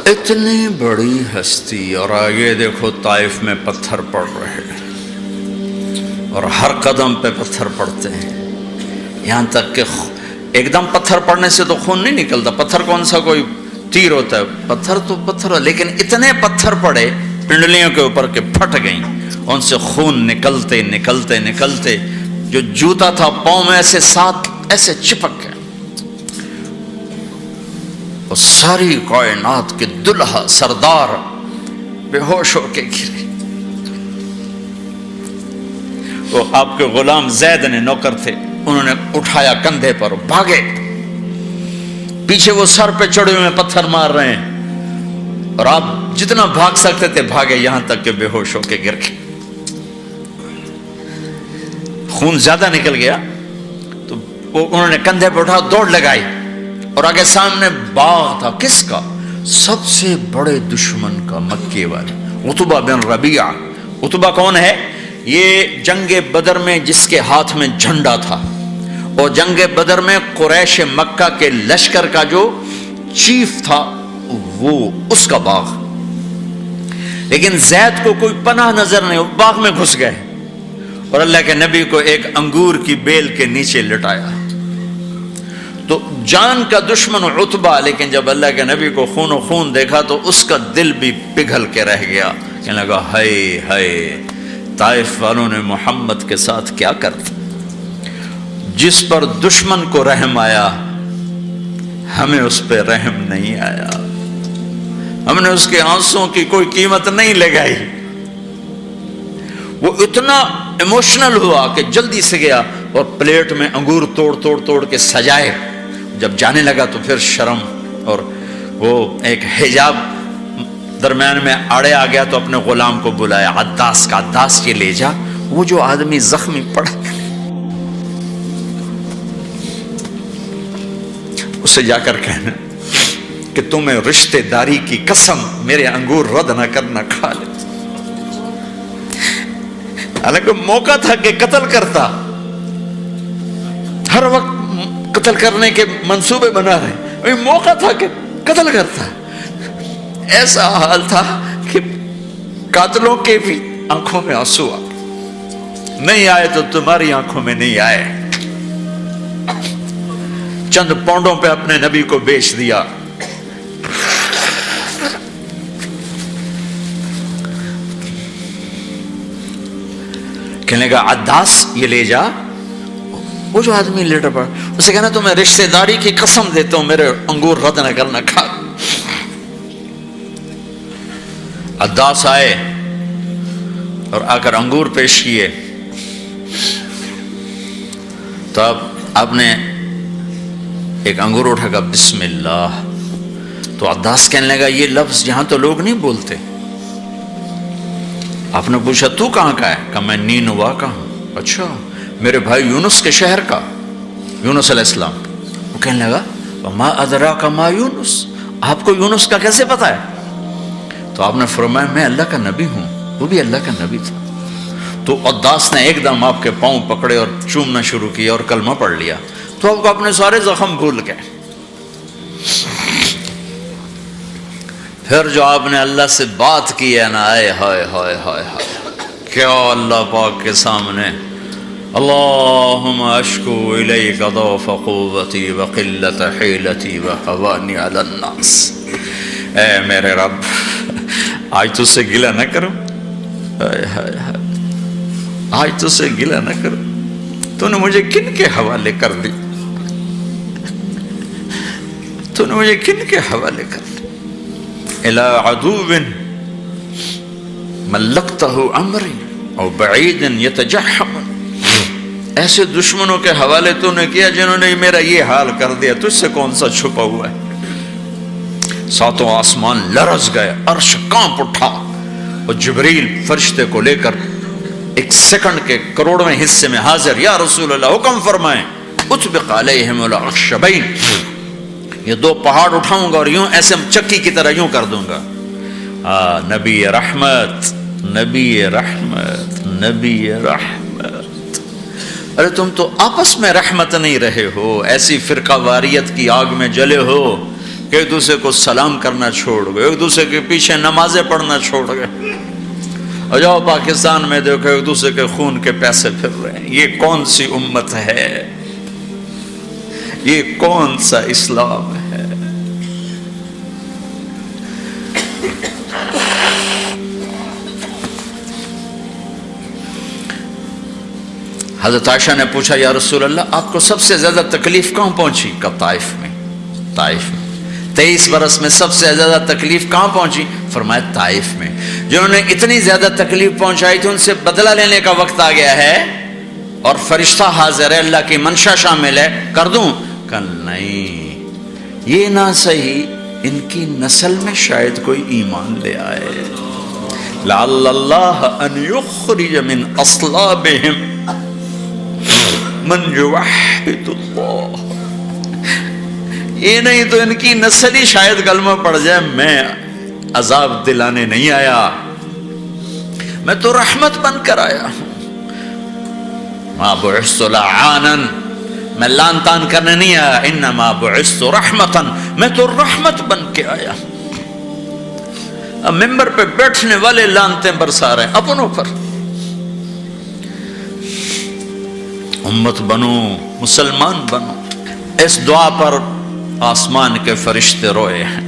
اتنی بڑی ہستی، اور آگے دیکھو طائف میں پتھر پڑ رہے ہیں اور ہر قدم پہ پتھر پڑتے ہیں، یہاں تک کہ ایک دم پتھر پڑنے سے تو خون نہیں نکلتا، پتھر کون سا کوئی تیر ہوتا ہے، پتھر تو پتھر، لیکن اتنے پتھر پڑے پنڈلیوں کے اوپر کہ پھٹ گئیں، ان سے خون نکلتے نکلتے نکلتے جو جوتا تھا پاؤں میں ایسے ساتھ ایسے چپک گئے، اور ساری کائنات کے دلہا سردار بے ہوش ہو کے گرے۔ وہ آپ کے غلام زید نے نوکر تھے، انہوں نے اٹھایا کندھے پر، بھاگے، پیچھے وہ سر پہ چڑھے ہوئے پتھر مار رہے ہیں، اور آپ جتنا بھاگ سکتے تھے بھاگے، یہاں تک کہ بے ہوش ہو کے گر گئے۔ خون زیادہ نکل گیا تو انہوں نے کندھے پہ اٹھا دوڑ لگائی، اور آگے سامنے باغ تھا، کس کا؟ سب سے بڑے دشمن کا، مکے والے عتبہ بن ربیعہ۔ عتبہ کون ہے؟ یہ جنگ بدر میں جس کے ہاتھ میں جھنڈا تھا، اور جنگ بدر میں قریش مکہ کے لشکر کا جو چیف تھا، وہ اس کا باغ۔ لیکن زید کو کوئی پناہ نظر نہیں، وہ باغ میں گھس گئے، اور اللہ کے نبی کو ایک انگور کی بیل کے نیچے لٹایا۔ تو جان کا دشمن عتبہ، لیکن جب اللہ کے نبی کو خون و خون دیکھا تو اس کا دل بھی پگھل کے رہ گیا، کہنے لگا ہائے ہائے، طائف والوں نے محمد کے ساتھ کیا کرتا۔ جس پر دشمن کو رحم آیا، ہمیں اس پہ رحم نہیں آیا، ہم نے اس کے آنسوں کی کوئی قیمت نہیں لگائی۔ وہ اتنا ایموشنل ہوا کہ جلدی سے گیا اور پلیٹ میں انگور توڑ کے سجائے۔ جب جانے لگا تو پھر شرم اور وہ ایک حجاب درمیان میں آڑے آ گیا، تو اپنے غلام کو بلایا، عداس کا، عداس یہ لے جا وہ جو آدمی زخمی پڑا، اسے جا کر کہنا کہ تمہیں رشتہ داری کی قسم میرے انگور رد نہ کرنا، کھا لے۔ حالانکہ موقع تھا کہ قتل کرتا، ہر وقت قتل کرنے کے منصوبے بنا رہے، موقع تھا کہ قتل کرتا۔ ایسا حال تھا کہ قاتلوں کے بھی آنکھوں میں آنسو آ گئے، نہیں آئے تو تمہاری آنکھوں میں نہیں آئے۔ چند پاؤنڈوں پہ اپنے نبی کو بیچ دیا۔ کہنے لگا عداس یہ لے جا، وہ جو آدمی لیٹر پڑا، اسے کہنا تو میں رشتہ داری کی قسم دیتا ہوں میرے انگور رد نہ کرنا، کھا۔ عداس آئے اور آ کر انگور پیش کیے، تو اب آپ نے ایک انگور اٹھا کر بسم اللہ، تو عداس کہنے لگا یہ لفظ یہاں تو لوگ نہیں بولتے۔ آپ نے پوچھا تو کہاں کا ہے؟ کہا میں نینوا کا ہوں۔ اچھا، میرے بھائی یونس کے شہر کا، یونس علیہ السلام۔ وہ کہنے لگا وما ادراک ما یونس، آپ کو یونس کا کیسے پتا ہے؟ تو آپ نے فرمایا میں اللہ کا نبی ہوں، وہ بھی اللہ کا نبی تھا۔ تو عداس نے ایک دم آپ کے پاؤں پکڑے اور چومنا شروع کیا اور کلمہ پڑھ لیا، تو آپ کو اپنے سارے زخم بھول گئے۔ پھر جو آپ نے اللہ سے بات کی ہے نا، آئے ہائے ہائے ہائے ہائے، کیا اللہ پاک کے سامنے اللہم اشکو الیک ضعف قوتی وقلت حیلتی وحوانی علی الناس، اے میرے رب آج تجھ سے گلہ نہ کروں، آج تجھ سے گلہ نہ کروں، تو نے مجھے کن کے حوالے کر دی، تو نے مجھے کن کے حوالے کر دی، الی عدو ملکتہ امری او بعید یتجحم، ایسے دشمنوں کے حوالے تو نے کیا جنہوں نے میرا یہ حال کر دیا، تجھ سے کون سا چھپا ہوا ہے۔ ساتوں آسمان لرز گئے، عرش کانپ اٹھا، اور جبریل فرشتے کو لے کر ایک سیکنڈ کے کروڑویں حصے میں حاضر، یا رسول اللہ حکم فرمائیں اطبق علیہم الاخشبین، یہ دو پہاڑ اٹھاؤں گا اور یوں ایسے چکی کی طرح یوں کر دوں گا۔ نبی رحمت، نبی رحمت، نبی رحمت، ارے تم تو آپس میں رحمت نہیں رہے ہو، ایسی فرقہ واریت کی آگ میں جلے ہو کہ ایک دوسرے کو سلام کرنا چھوڑ گئے، ایک دوسرے کے پیچھے نمازیں پڑھنا چھوڑ گئے، اور جاؤ پاکستان میں دیکھو ایک دوسرے کے خون کے پیسے پھر رہے ہیں۔ یہ کون سی امت ہے؟ یہ کون سا اسلام ہے؟ حضرت عائشہ نے پوچھا یا رسول اللہ آپ کو سب سے زیادہ تکلیف کہاں پہنچی؟ کہا طائف میں۔ طائف میں 23 برس میں سب سے زیادہ تکلیف کہاں پہنچی؟ فرمایا طائف میں۔ جنہوں نے اتنی زیادہ تکلیف پہنچائی تھی ان سے بدلہ لینے کا وقت آ گیا ہے، اور فرشتہ حاضر ہے، اللہ کی منشا شامل ہے، کر دوں؟ کہ نہیں، یہ نہ صحیح، ان کی نسل میں شاید کوئی ایمان لے آئے، لعل اللہ ان یخرج من اصلابہم من یوحد اللہ۔ یہ نہیں تو ان کی نسل ہی شاید کلمہ پڑ جائے۔ میں عذاب دلانے نہیں آیا، میں تو رحمت بن کر آیا ہوں۔ ما بعثت لعانا، میں لان تان کرنے نہیں آیا، انما بعثت رحمتا، میں تو رحمت بن کے آیا ہوں۔ اب ممبر پہ بیٹھنے والے لانتیں برسا رہے ہیں اپنوں پر۔ امت بنو، مسلمان بنو۔ اس دعا پر آسمان کے فرشتے روئے ہیں۔